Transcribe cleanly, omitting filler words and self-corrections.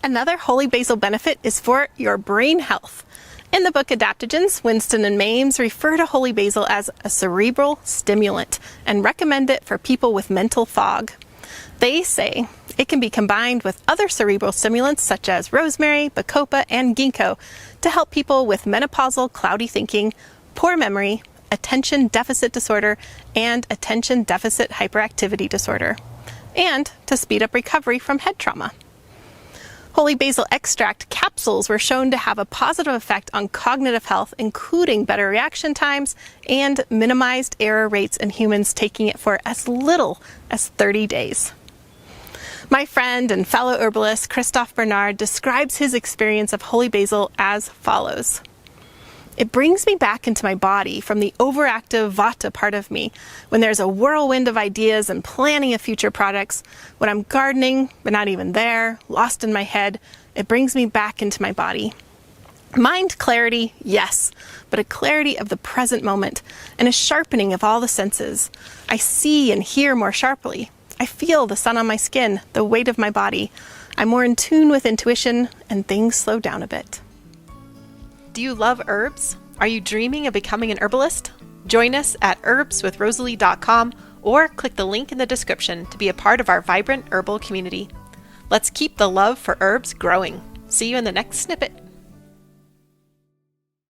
Another holy basil benefit is for your brain health. In the book Adaptogens, Winston and Mames refer to holy basil as a cerebral stimulant and recommend it for people with mental fog. They say it can be combined with other cerebral stimulants such as rosemary, bacopa, and ginkgo to help people with menopausal cloudy thinking, poor memory, attention deficit disorder, and attention deficit hyperactivity disorder, and to speed up recovery from head trauma. Holy basil extract capsules were shown to have a positive effect on cognitive health, including better reaction times and minimized error rates in humans taking it for as little as 30 days. My friend and fellow herbalist Christophe Bernard describes his experience of holy basil as follows. It brings me back into my body from the overactive Vata part of me, when there's a whirlwind of ideas and planning of future projects. When I'm gardening, but not even there, lost in my head, it brings me back into my body. Mind clarity, yes, but a clarity of the present moment and a sharpening of all the senses. I see and hear more sharply. I feel the sun on my skin, the weight of my body. I'm more in tune with intuition, and things slow down a bit. Do you love herbs? Are you dreaming of becoming an herbalist? Join us at herbswithrosalee.com or click the link in the description to be a part of our vibrant herbal community. Let's keep the love for herbs growing. See you in the next snippet.